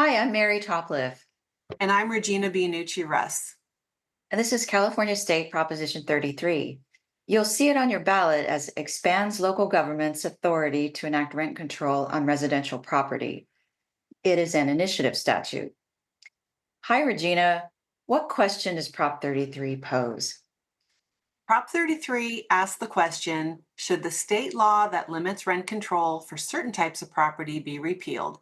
Hi, I'm Mary Topliff, And I'm Regina Bianucci Russ. and this is California State Proposition 33. You'll see it on your ballot as expands local government's authority to enact rent control on residential property. It is an initiative statute. Hi, Regina. What question does Prop 33 pose? Prop 33 asks the question, should the state law that limits rent control for certain types of property be repealed?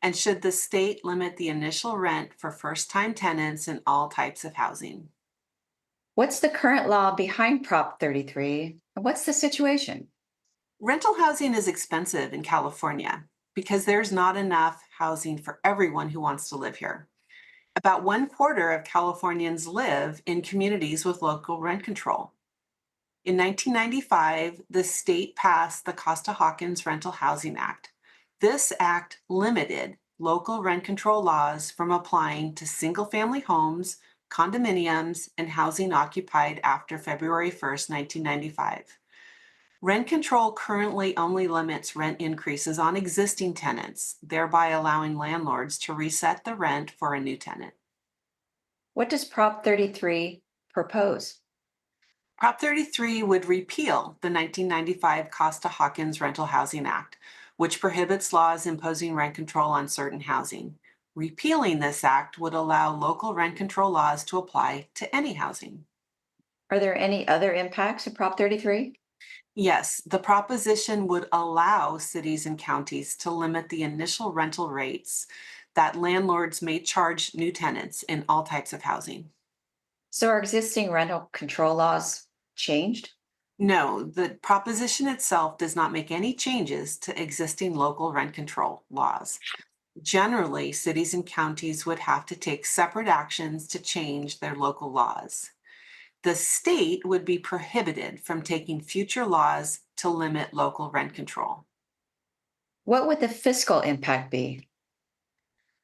And should the state limit the initial rent for first-time tenants in all types of housing? What's the current law behind Prop 33? And what's the situation? Rental housing is expensive in California because there's not enough housing for everyone who wants to live here. About one quarter of Californians live in communities with local rent control. In 1995, the state passed the Costa-Hawkins Rental Housing Act. This act limited local rent control laws from applying to single-family homes, condominiums, and housing occupied after February 1st, 1995. Rent control currently only limits rent increases on existing tenants, thereby allowing landlords to reset the rent for a new tenant. What does Prop 33 propose? Prop 33 would repeal the 1995 Costa-Hawkins Rental Housing Act, which prohibits laws imposing rent control on certain housing. Repealing this act would allow local rent control laws to apply to any housing. Are there any other impacts of Prop 33? Yes, the proposition would allow cities and counties to limit the initial rental rates that landlords may charge new tenants in all types of housing. So are existing rental control laws changed? No, the proposition itself does not make any changes to existing local rent control laws. Generally, cities and counties would have to take separate actions to change their local laws. The state would be prohibited from taking future laws to limit local rent control. What would the fiscal impact be?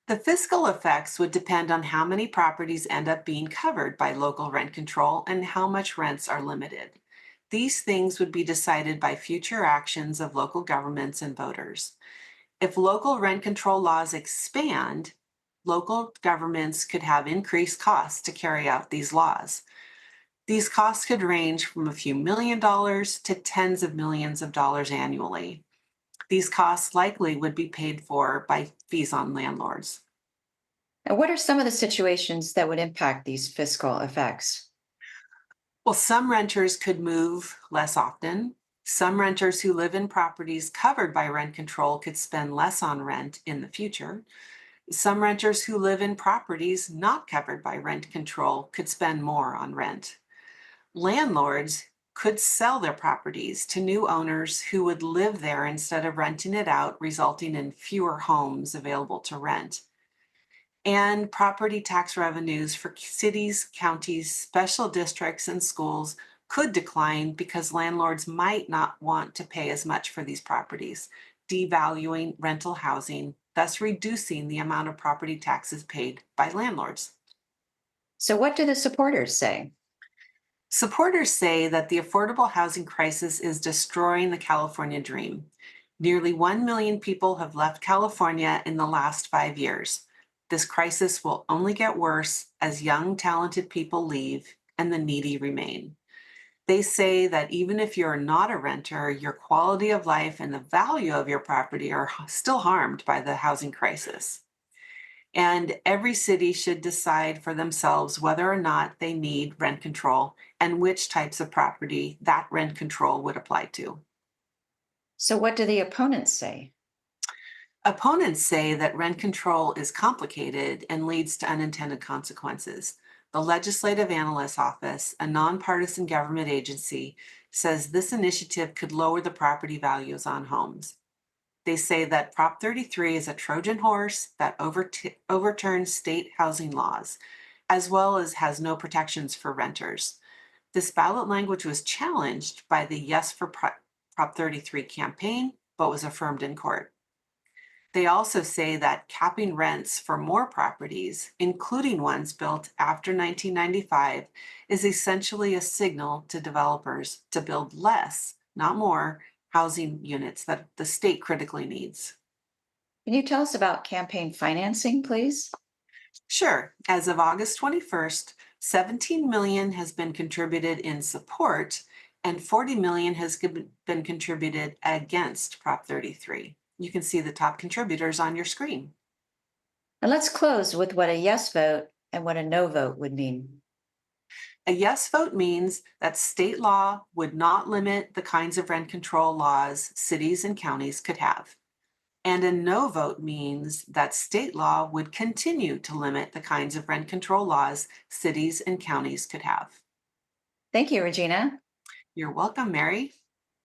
The fiscal effects would depend on how many properties end up being covered by local rent control and how much rents are limited. These things would be decided by future actions of local governments and voters. If local rent control laws expand, local governments could have increased costs to carry out these laws. These costs could range from a few $1 million to tens of millions of dollars annually. These costs likely would be paid for by fees on landlords. And what are some of the situations that would impact these fiscal effects? Well, some renters could move less often. Some renters who live in properties covered by rent control could spend less on rent in the future. Some renters who live in properties not covered by rent control could spend more on rent. Landlords could sell their properties to new owners who would live there instead of renting it out, resulting in fewer homes available to rent. And property tax revenues for cities, counties, special districts, and schools could decline because landlords might not want to pay as much for these properties, devaluing rental housing, thus reducing the amount of property taxes paid by landlords. So, what do the supporters say? Supporters say that the affordable housing crisis is destroying the California dream. Nearly 1 million people have left California in the last 5 years. This crisis will only get worse as young, talented people leave and the needy remain. They say that even if you're not a renter, your quality of life and the value of your property are still harmed by the housing crisis. And every city should decide for themselves whether or not they need rent control and which types of property that rent control would apply to. So, what do the opponents say? Opponents say that rent control is complicated and leads to unintended consequences. The Legislative Analyst's Office, a nonpartisan government agency, says this initiative could lower the property values on homes. They say that Prop 33 is a Trojan horse that overturns state housing laws, as well as has no protections for renters. This ballot language was challenged by the Yes for Prop 33 campaign, but was affirmed in court. They also say that capping rents for more properties, including ones built after 1995, is essentially a signal to developers to build less, not more, housing units that the state critically needs. Can you tell us about campaign financing, please? Sure, as of August 21st, 17 million has been contributed in support and 40 million has been contributed against Prop 33. You can see the top contributors on your screen. And let's close with what a yes vote and what a no vote would mean. A yes vote means that state law would not limit the kinds of rent control laws cities and counties could have. And a no vote means that state law would continue to limit the kinds of rent control laws cities and counties could have. Thank you, Regina. You're welcome, Mary.